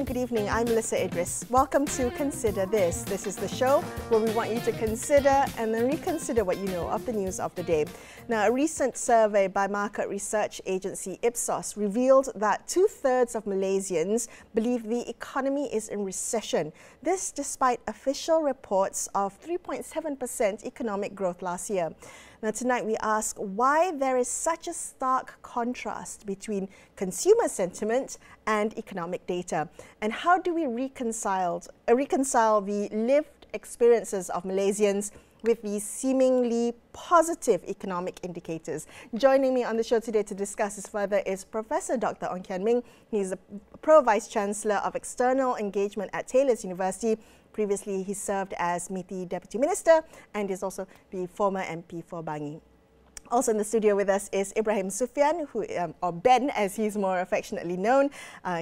good evening. I'm Melisa Idris. Welcome to Consider This. This is the show where we want you to consider and then reconsider what you know of the news of the day. Now, a recent survey by market research agency Ipsos revealed that 2/3 of Malaysians believe the economy is in recession. This despite official reports of 3.7% economic growth last year. Now, tonight we ask why there is such a stark contrast between consumer sentiment and economic data, and how do we reconcile the lived experiences of Malaysians with these seemingly positive economic indicators. Joining me on the show today to discuss this further is Professor Dr. Kian Ming. He's a Pro Vice-Chancellor of External Engagement at Taylor's University. Previously, he served as MITI Deputy Minister and is also the former MP for Bangi. Also in the studio with us is Ibrahim Suffian, or Ben as he's more affectionately known.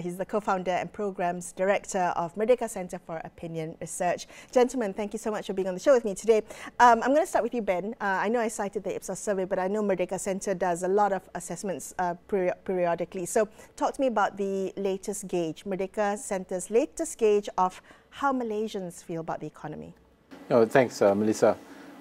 He's the co-founder and programs director of Merdeka Centre for Opinion Research. Gentlemen, thank you so much for being on the show with me today. I'm going to start with you, Ben. I know I cited the Ipsos survey, but I know Merdeka Centre does a lot of assessments periodically. So talk to me about the latest gauge, Merdeka Centre's latest gauge of how Malaysians feel about the economy. Oh, thanks, Melissa.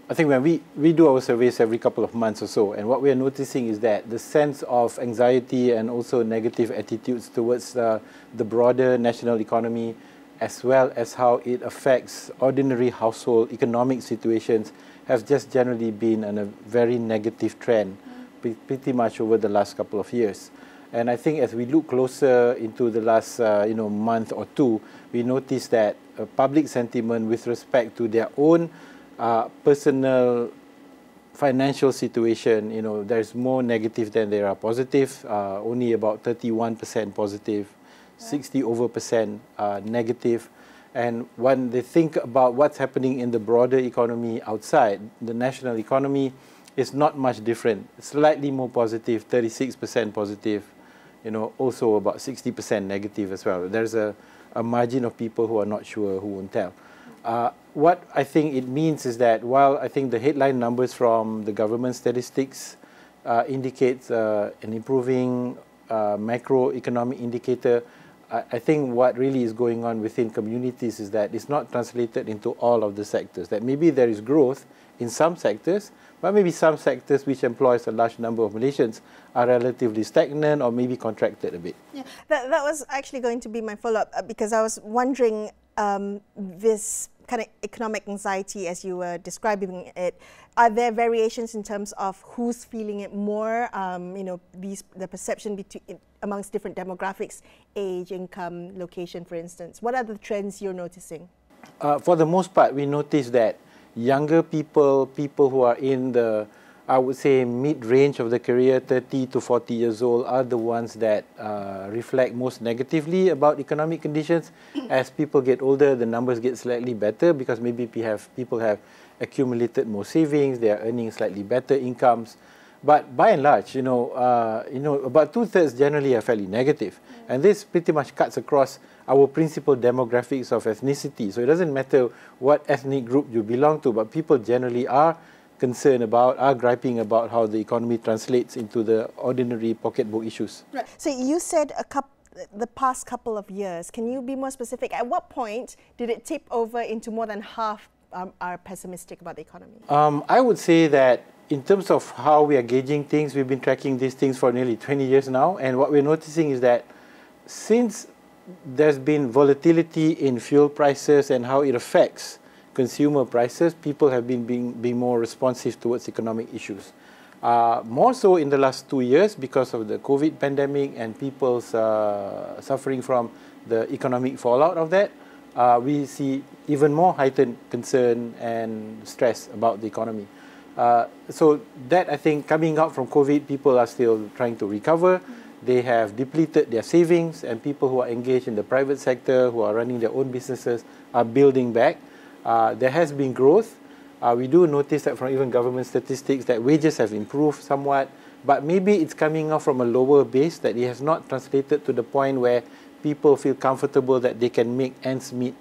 I think when we do our surveys every couple of months or so, and what we are noticing is that the sense of anxiety and also negative attitudes towards the broader national economy, as well as how it affects ordinary household economic situations, has just generally been on a very negative trend, pretty much over the last couple of years. And I think as we look closer into the last month or two, we notice that public sentiment with respect to their own personal financial situation, there's more negative than there are positive. Only about 31% positive, 60% negative. And when they think about what's happening in the broader economy outside, the national economy is not much different. Slightly more positive, 36% positive, also about 60% negative as well. There's a margin of people who are not sure, who won't tell. What I think it means is that while I think the headline numbers from the government statistics indicates an improving macroeconomic indicator, I think what really is going on within communities is that it's not translated into all of the sectors. That maybe there is growth in some sectors, but maybe some sectors which employs a large number of Malaysians are relatively stagnant or maybe contracted a bit. Yeah, that was actually going to be my follow-up because I was wondering this kind of economic anxiety as you were describing it, are there variations in terms of who's feeling it more, the perception amongst different demographics, age, income, location, for instance? What are the trends you're noticing? For the most part, we notice that younger people who are in the, I would say, mid-range of the career, 30 to 40 years old, are the ones that reflect most negatively about economic conditions. As people get older, the numbers get slightly better because maybe people have accumulated more savings, they are earning slightly better incomes. But by and large, about 2/3 generally are fairly negative. And this pretty much cuts across our principal demographics of ethnicity. So it doesn't matter what ethnic group you belong to, but people generally are concerned about, are griping about how the economy translates into the ordinary pocketbook issues. Right. So you said the past couple of years. Can you be more specific? At what point did it tip over into more than half are pessimistic about the economy? I would say that in terms of how we are gauging things, we've been tracking these things for nearly 20 years now. And what we're noticing is that since there's been volatility in fuel prices and how it affects consumer prices, people have been being more responsive towards economic issues. More so in the last 2 years because of the COVID pandemic and people's suffering from the economic fallout of that. We see even more heightened concern and stress about the economy. So that, I think, coming out from COVID, people are still trying to recover. They have depleted their savings, and people who are engaged in the private sector, who are running their own businesses, are building back. There has been growth. We do notice that from even government statistics that wages have improved somewhat, but maybe it's coming out from a lower base, that it has not translated to the point where people feel comfortable that they can make ends meet,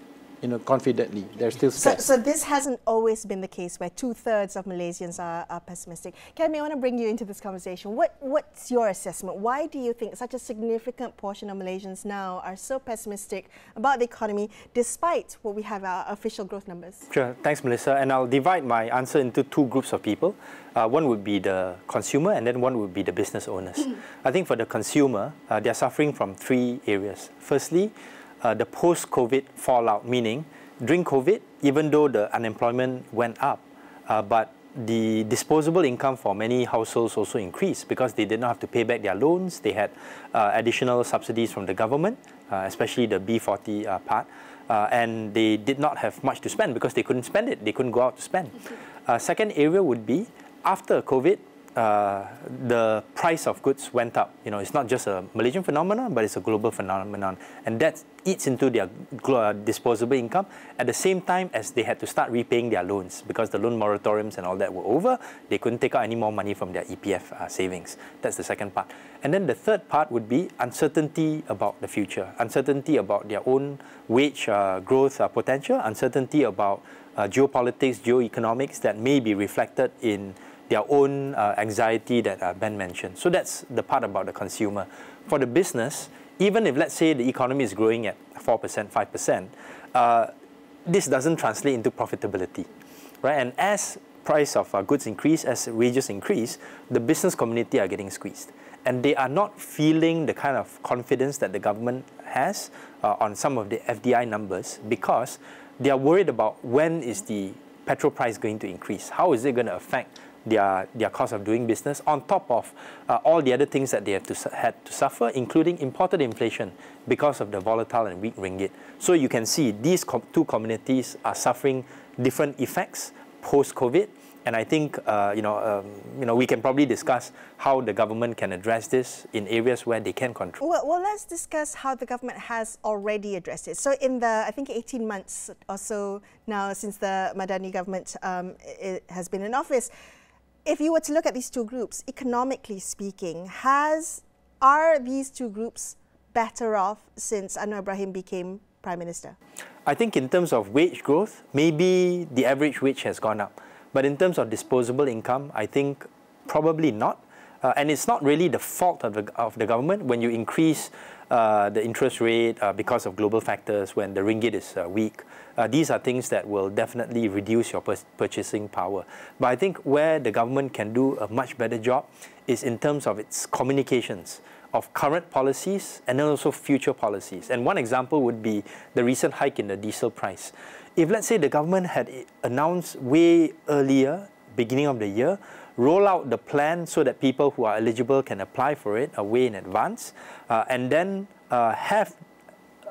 confidently. There's still stress. So this hasn't always been the case where 2/3 of Malaysians are pessimistic. Kian, I want to bring you into this conversation. What's your assessment? Why do you think such a significant portion of Malaysians now are so pessimistic about the economy, despite what we have our official growth numbers? Sure. Thanks, Melissa. And I'll divide my answer into two groups of people. One would be the consumer, and then one would be the business owners. I think for the consumer, they're suffering from three areas. Firstly, the post-COVID fallout, meaning during COVID, even though the unemployment went up, but the disposable income for many households also increased because they did not have to pay back their loans. They had additional subsidies from the government, especially the B40 part, and they did not have much to spend because they couldn't spend it. They couldn't go out to spend. Second area would be after COVID, the price of goods went up. It's not just a Malaysian phenomenon, but it's a global phenomenon. And that eats into their disposable income at the same time as they had to start repaying their loans because the loan moratoriums and all that were over. They couldn't take out any more money from their EPF savings. That's the second part. And then the third part would be uncertainty about the future, uncertainty about their own wage growth potential, uncertainty about geopolitics, geoeconomics that may be reflected in their own anxiety that Ben mentioned. So that's the part about the consumer. For the business, even if, let's say, the economy is growing at 4%, 5%, this doesn't translate into profitability, right? And as price of goods increase, as wages increase, the business community are getting squeezed. And they are not feeling the kind of confidence that the government has on some of the FDI numbers because they are worried about when is the petrol price going to increase. How is it going to affect their cost of doing business on top of all the other things that they had to suffer, including imported inflation because of the volatile and weak ringgit. So you can see these two communities are suffering different effects post-COVID. And I think we can probably discuss how the government can address this in areas where they can control. Well, let's discuss how the government has already addressed it. So in the, I think, 18 months or so now since the Madani government has been in office, if you were to look at these two groups, economically speaking, are these two groups better off since Anwar Ibrahim became Prime Minister? I think in terms of wage growth, maybe the average wage has gone up. But in terms of disposable income, I think probably not. And it's not really the fault of the government when you increase the interest rate because of global factors, when the ringgit is weak. These are things that will definitely reduce your purchasing power. But I think where the government can do a much better job is in terms of its communications of current policies and then also future policies. And one example would be the recent hike in the diesel price. If, let's say, the government had announced way earlier, beginning of the year, roll out the plan so that people who are eligible can apply for it way in advance, and then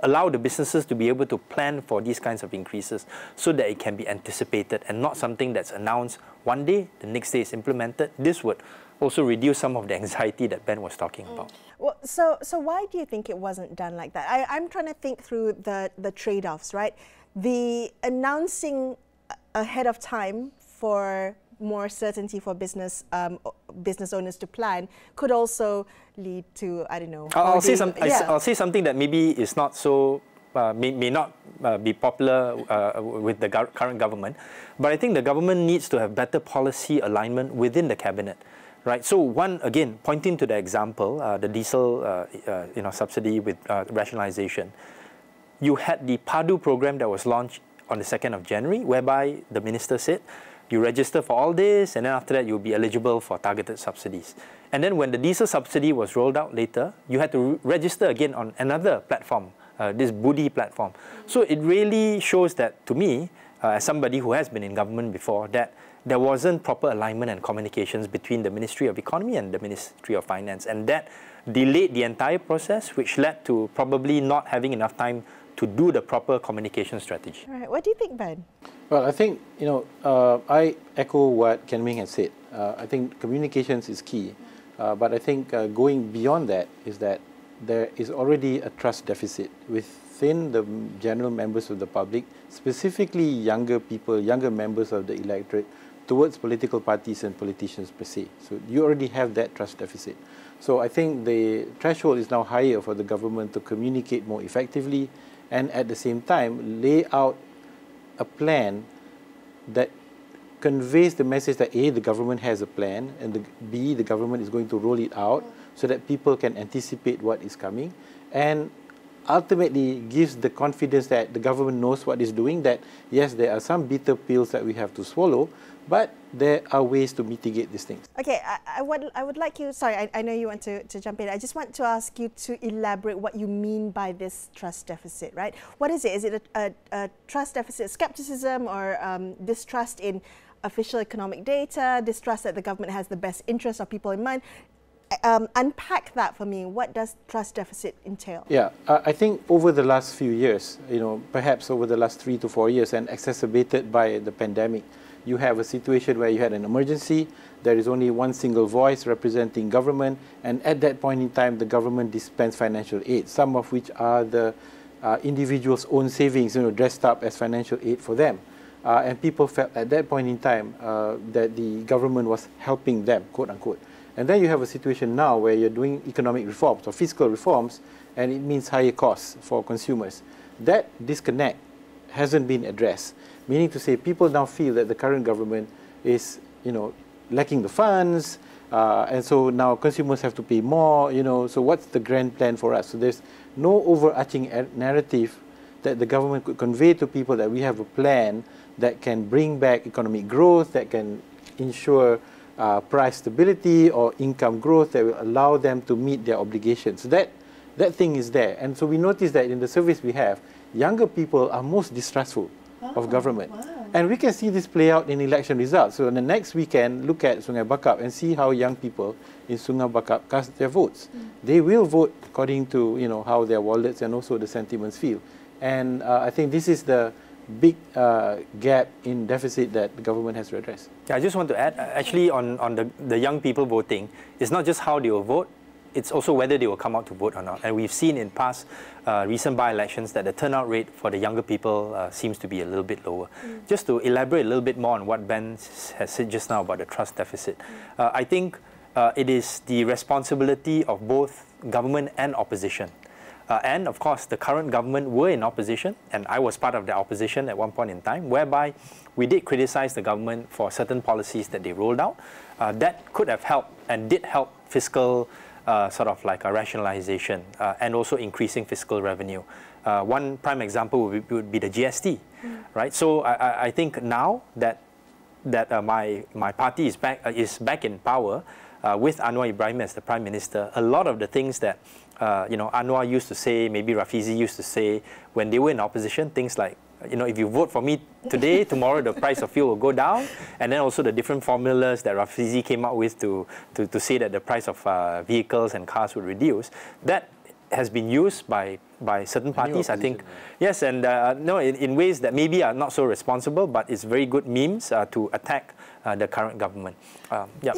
allow the businesses to be able to plan for these kinds of increases so that it can be anticipated and not something that's announced one day, the next day is implemented. This would also reduce some of the anxiety that Ben was talking about. Well, so why do you think it wasn't done like that? I'm trying to think through the trade-offs, right? The announcing ahead of time for more certainty for business owners to plan could also lead to, I don't know. I'll say something that maybe is not so may not be popular with the current government, but I think the government needs to have better policy alignment within the cabinet. Right. So one, again, pointing to the example, the diesel subsidy with rationalization. You had the PADU program that was launched on the 2nd of January, whereby the minister said, you register for all this, and then after that, you'll be eligible for targeted subsidies. And then when the diesel subsidy was rolled out later, you had to register again on another platform, this Budi platform. So it really shows that, to me, as somebody who has been in government before, that there wasn't proper alignment and communications between the Ministry of Economy and the Ministry of Finance. And that delayed the entire process, which led to probably not having enough time to do the proper communication strategy. All right. What do you think, Ben? Well, I think, I echo what Ming has said. I think communications is key. But I think going beyond that is that there is already a trust deficit within the general members of the public, specifically younger people, younger members of the electorate, towards political parties and politicians per se. So you already have that trust deficit. So I think the threshold is now higher for the government to communicate more effectively and at the same time lay out a plan that conveys the message that A, the government has a plan, and B, the government is going to roll it out so that people can anticipate what is coming, and ultimately gives the confidence that the government knows what it's doing, that yes, there are some bitter pills that we have to swallow, but there are ways to mitigate these things. Okay, I would like you, sorry, I know you want to jump in. I just want to ask you to elaborate what you mean by this trust deficit, right? What is it? Is it a trust deficit, skepticism, or distrust in official economic data, distrust that the government has the best interest of people in mind? Unpack that for me. What does trust deficit entail? Yeah, I think over the last few years, perhaps over the last 3 to 4 years, and exacerbated by the pandemic, you have a situation where you had an emergency, there is only one single voice representing government, and at that point in time, the government dispensed financial aid, some of which are the individuals' own savings, dressed up as financial aid for them. And people felt at that point in time that the government was helping them, quote unquote. And then you have a situation now where you're doing economic reforms or fiscal reforms, and it means higher costs for consumers. That disconnect hasn't been addressed, meaning to say people now feel that the current government is, lacking the funds, and so now consumers have to pay more, so what's the grand plan for us? So there's no overarching narrative that the government could convey to people that we have a plan that can bring back economic growth, that can ensure price stability or income growth that will allow them to meet their obligations. So that thing is there. And so we notice that in the surveys we have, younger people are most distrustful of government. Wow. And we can see this play out in election results. So on the next weekend, look at Sungai Bakap and see how young people in Sungai Bakap cast their votes. They will vote according to how their wallets and also the sentiments feel. And I think this is the big gap in deficit that the government has to address. Yeah, I just want to add, actually on the young people voting, it's not just how they will vote, it's also whether they will come out to vote or not. And we've seen in past recent by-elections that the turnout rate for the younger people seems to be a little bit lower. Just to elaborate a little bit more on what Ben has said just now about the trust deficit, I think it is the responsibility of both government and opposition. And of course, the current government were in opposition, and I was part of the opposition at one point in time, whereby we did criticize the government for certain policies that they rolled out. That could have helped and did help fiscal sort of like a rationalization and also increasing fiscal revenue. One prime example would be the GST, right? So I think now that my party is back in power with Anwar Ibrahim as the Prime Minister, a lot of the things that Anwar used to say, maybe Rafizi used to say when they were in opposition, things like, if you vote for me today, tomorrow the price of fuel will go down, and then also the different formulas that Rafizi came up with to say that the price of vehicles and cars would reduce, that has been used by certain parties, I think. Yes, and no, in ways that maybe are not so responsible, but it's very good memes to attack the current government.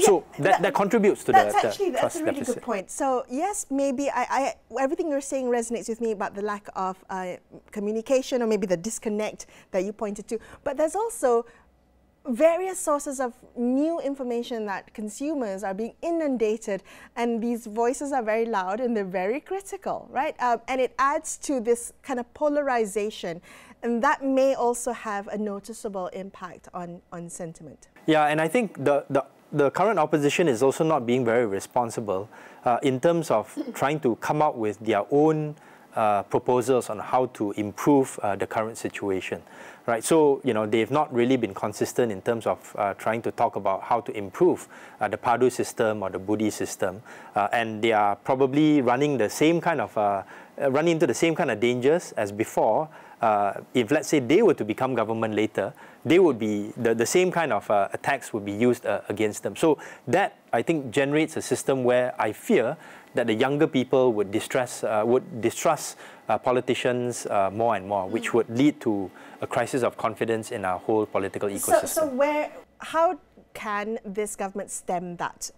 So that contributes to the that's a trust really deficit. good point. So yes, maybe everything you're saying resonates with me about the lack of communication, or maybe the disconnect that you pointed to. But there's also various sources of new information that consumers are being inundated, and these voices are very loud and they're very critical, right? And it adds to this kind of polarization, and that may also have a noticeable impact on sentiment. Yeah, and I think the current opposition is also not being very responsible in terms of trying to come up with their own proposals on how to improve the current situation, right? So, they've not really been consistent in terms of trying to talk about how to improve the PADU system or the Budi system, and they are probably running the same kind of running into the same kind of dangers as before. If, let's say, they were to become government later, they would be the same kind of attacks would be used against them. So that, I think, generates a system where I fear that the younger people would distrust politicians more and more, which would lead to a crisis of confidence in our whole political ecosystem. So how can this government stem that?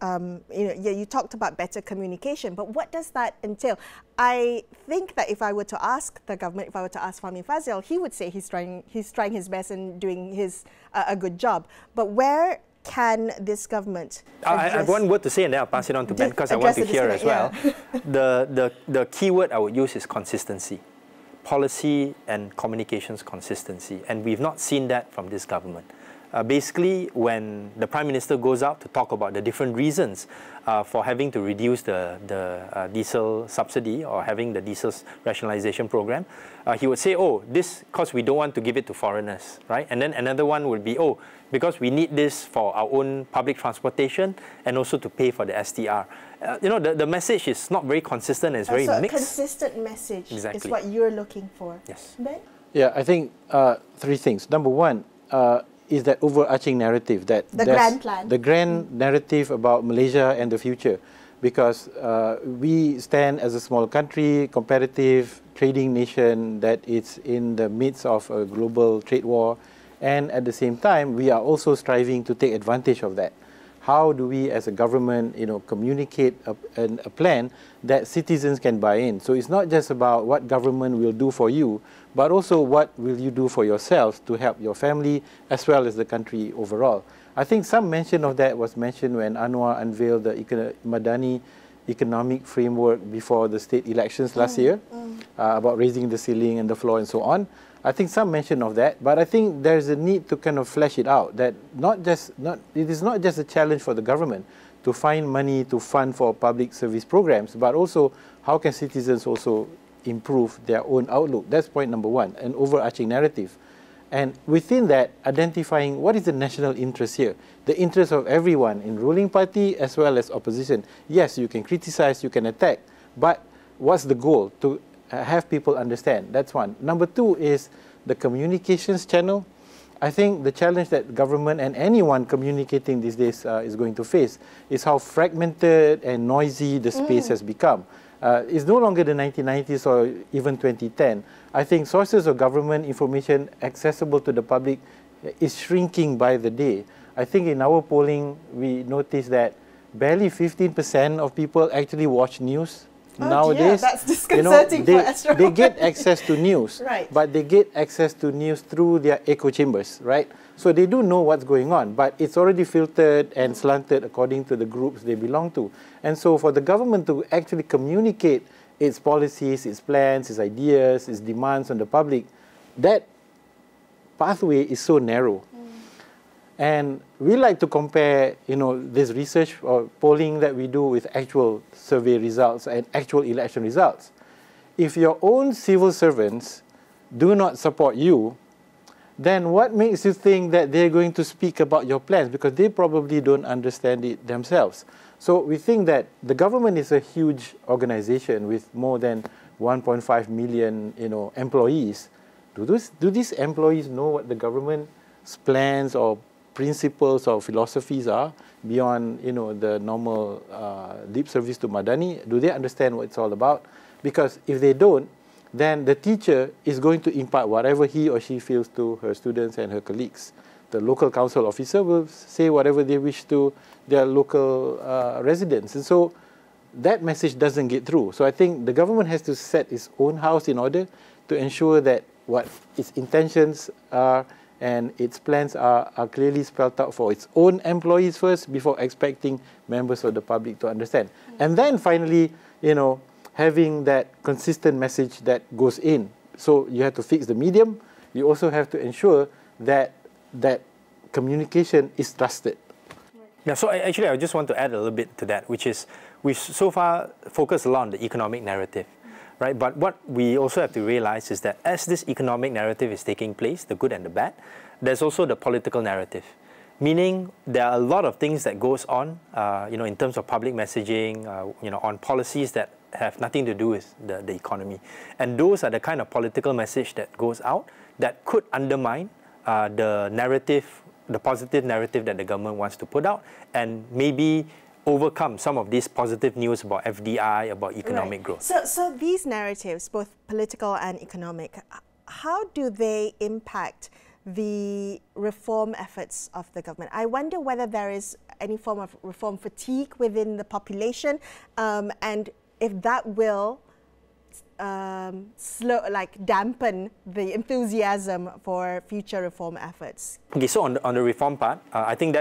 You talked about better communication, but what does that entail? I think that if I were to ask the government, if I were to ask Fahmi Fazil, he would say he's trying his best and doing a good job. But where can this government I have one word to say, and then I'll pass it on to Ben, because I want to hear as well. The key word I would use is consistency. policy and communications consistency, and we've not seen that from this government. Basically, when the Prime Minister goes out to talk about the different reasons for having to reduce the diesel subsidy or having the diesel rationalization program, he would say, oh, this because we don't want to give it to foreigners, right? And then another one would be, oh, because we need this for our own public transportation and also to pay for the STR. You know, the message is not very consistent, it's very so mixed. A consistent message Exactly. is what you're looking for. Yes. Ben? Yeah, I think three things. Number one, is that overarching narrative, that the grand plan, the grand narrative about Malaysia and the future, because we stand as a small country, competitive trading nation that is in the midst of a global trade war, and at the same time we are also striving to take advantage of that. How do we as a government, communicate a plan that citizens can buy in? So it's not just about what government will do for you, but also what will you do for yourself to help your family as well as the country overall. I think some mention of that was mentioned when Anwar unveiled the Madani economic framework before the state elections last year, about raising the ceiling and the floor and so on. I think some mention of that, but I think there's a need to kind of flesh it out, that it is not just a challenge for the government to find money to fund for public service programs, but also how can citizens also improve their own outlook. That's point number one, an overarching narrative. And within that, identifying what is the national interest here, the interest of everyone in ruling party as well as opposition. Yes, you can criticize, you can attack, but what's the goal? To have people understand. That's one. Number two is the communications channel. I think the challenge that government and anyone communicating these days is going to face is how fragmented and noisy the space has become. It's no longer the 1990s or even 2010. I think sources of government information accessible to the public is shrinking by the day. I think in our polling, we noticed that barely 15% of people actually watch news. Nowadays, that's disconcerting for Astro. They get access to news, right, but they get access to news through their echo chambers, right? So they do know what's going on, but it's already filtered and slanted according to the groups they belong to. And so for the government to actually communicate its policies, its plans, its ideas, its demands on the public, that pathway is so narrow. And we like to compare, this research or polling that we do with actual survey results and actual election results. If your own civil servants do not support you, then what makes you think that they're going to speak about your plans? Because they probably don't understand it themselves. So we think that the government is a huge organization with more than 1.5 million, employees. Do these employees know what the government's plans or principles or philosophies are beyond, the normal lip service to Madani? Do they understand what it's all about? Because if they don't, then the teacher is going to impart whatever he or she feels to her students and her colleagues. The local council officer will say whatever they wish to their local residents. And so that message doesn't get through. So I think the government has to set its own house in order to ensure that what its intentions are and its plans are clearly spelled out for its own employees first before expecting members of the public to understand. And then finally, having that consistent message that goes in. So you have to fix the medium. You also have to ensure that that communication is trusted. Yeah, so actually I just want to add a little bit to that, which is we've so far focused a lot on the economic narrative. Right? But what we also have to realize is that as this economic narrative is taking place, the good and the bad, there's also the political narrative. Meaning there are a lot of things that goes on, in terms of public messaging, on policies that have nothing to do with the economy. And those are the kind of political message that goes out that could undermine the narrative, the positive narrative that the government wants to put out, and maybe overcome some of these positive news about FDI, about economic growth. So these narratives, both political and economic, how do they impact the reform efforts of the government? I wonder whether there is any form of reform fatigue within the population, and if that will dampen the enthusiasm for future reform efforts. Okay, so on the reform part, I think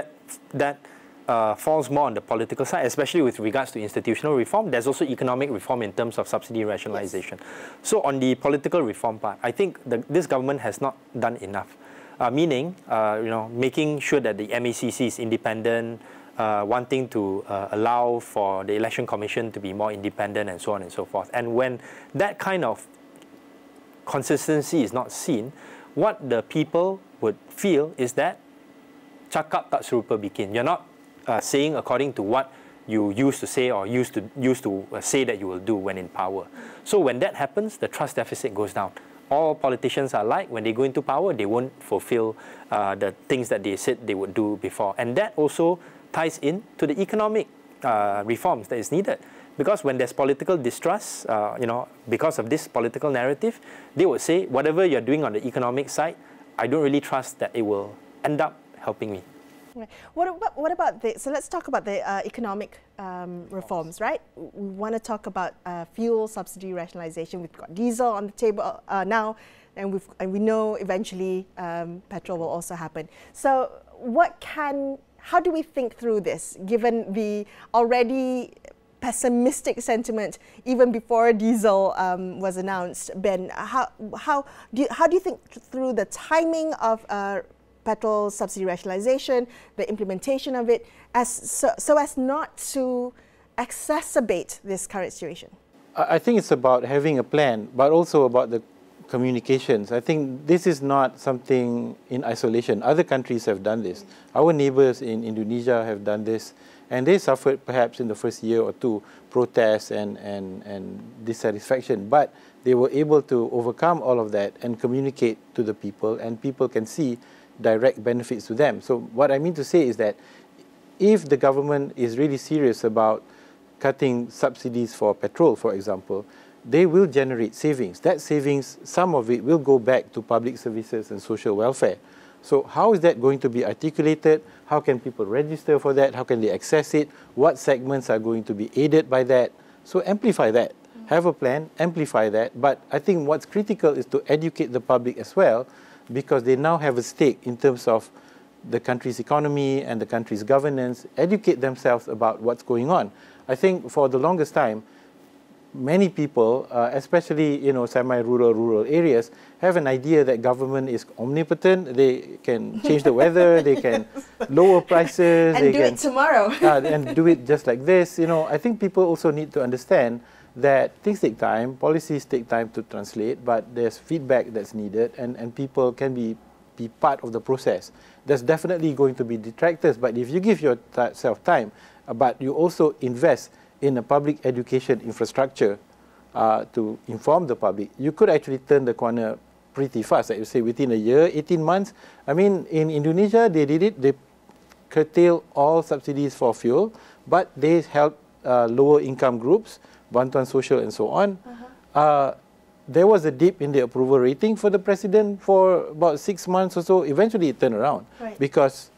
that falls more on the political side, especially with regards to institutional reform. There's also economic reform in terms of subsidy rationalization. Yes. So on the political reform part, I think this government has not done enough. Meaning, making sure that the MACC is independent, wanting to allow for the Election Commission to be more independent and so on and so forth. And when that kind of consistency is not seen, what the people would feel is that cakap tak serupa bikin. You're not saying according to what you used to say or used to say that you will do when in power. So when that happens, the trust deficit goes down. All politicians are like, when they go into power, they won't fulfill the things that they said they would do before. And that also ties in to the economic reforms that is needed. Because when there's political distrust, because of this political narrative, they would say, whatever you're doing on the economic side, I don't really trust that it will end up helping me. Right. What about the, so let's talk about the economic reforms, right? We want to talk about fuel subsidy rationalization. We've got diesel on the table now, and we know eventually petrol will also happen. So how do we think through this, given the already pessimistic sentiment even before diesel was announced? Ben, how do you think through the timing of petrol subsidy rationalization, the implementation of it, so as not to exacerbate this current situation? I think it's about having a plan, but also about the communications. I think this is not something in isolation. Other countries have done this. Our neighbors in Indonesia have done this, and they suffered perhaps in the first year or two protests and dissatisfaction, but they were able to overcome all of that and communicate to the people, and people can see direct benefits to them. So what I mean to say is that if the government is really serious about cutting subsidies for petrol, for example, they will generate savings. That savings, some of it will go back to public services and social welfare. So how is that going to be articulated? How can people register for that? How can they access it? What segments are going to be aided by that? So amplify that. Have a plan, amplify that. But I think what's critical is to educate the public as well, because they now have a stake in terms of the country's economy and the country's governance, educate themselves about what's going on. I think for the longest time, many people, especially semi-rural areas, have an idea that government is omnipotent. They can change the weather, they can lower prices, and do it tomorrow, and do it just like this. I think people also need to understand that things take time, policies take time to translate, but there's feedback that's needed, and people can be part of the process. There's definitely going to be detractors, but if you give yourself time, but you also invest in a public education infrastructure to inform the public, you could actually turn the corner pretty fast. Like you say, within a year, 18 months. I mean, in Indonesia, they did it. They curtailed all subsidies for fuel, but they helped lower income groups, bantuan social and so on. There was a dip in the approval rating for the president for about 6 months or so. Eventually it turned around, right, because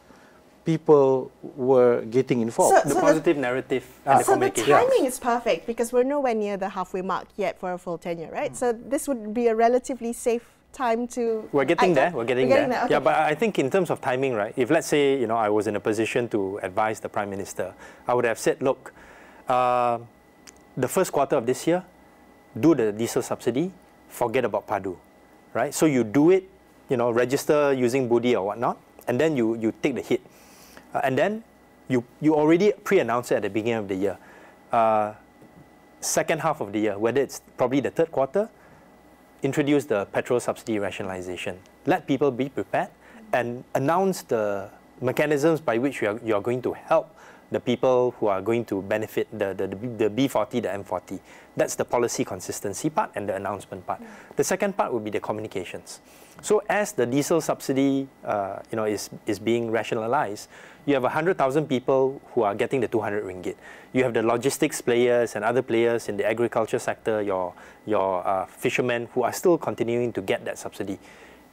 people were getting informed. So the positive narrative and the communication. So the timing is perfect, because we're nowhere near the halfway mark yet for a full tenure, right? So this would be a relatively safe time to... We're getting there. We're getting there. Okay. Yeah, but I think in terms of timing, right, if let's say, I was in a position to advise the Prime Minister, I would have said, look, the first quarter of this year, do the diesel subsidy, forget about PADU, right? So you do it, register using Budi or whatnot, and then you take the hit. And then you already pre-announce it at the beginning of the year. Second half of the year, whether it's probably the third quarter, introduce the petrol subsidy rationalization. Let people be prepared and announce the mechanisms by which you are going to help the people who are going to benefit, the B40, the M40. That's the policy consistency part and the announcement part. The second part would be the communications. So as the diesel subsidy is being rationalized, you have 100,000 people who are getting the 200 ringgit. You have the logistics players and other players in the agriculture sector, your fishermen who are still continuing to get that subsidy.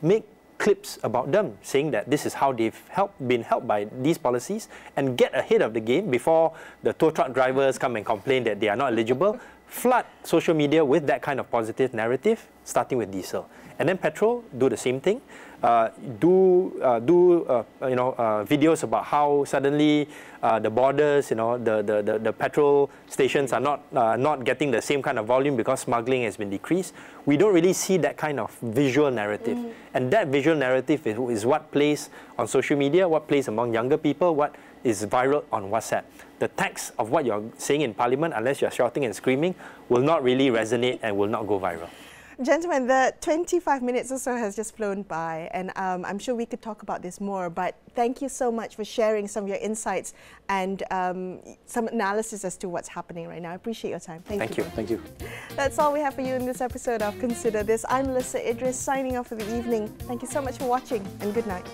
Make clips about them saying that this is how they've been helped by these policies, and get ahead of the game before the tow truck drivers come and complain that they are not eligible. Flood social media with that kind of positive narrative, starting with diesel. And then petrol, do the same thing. do videos about how suddenly the borders, the petrol stations are not getting the same kind of volume because smuggling has been decreased. We don't really see that kind of visual narrative. And that visual narrative is what plays on social media, what plays among younger people, what is viral on WhatsApp. The text of what you're saying in Parliament, unless you're shouting and screaming, will not really resonate and will not go viral. Gentlemen, the 25 minutes or so has just flown by, and I'm sure we could talk about this more, but thank you so much for sharing some of your insights and some analysis as to what's happening right now. I appreciate your time. Thank you. Thank you. That's all we have for you in this episode of Consider This. I'm Melisa Idris, signing off for the evening. Thank you so much for watching, and good night.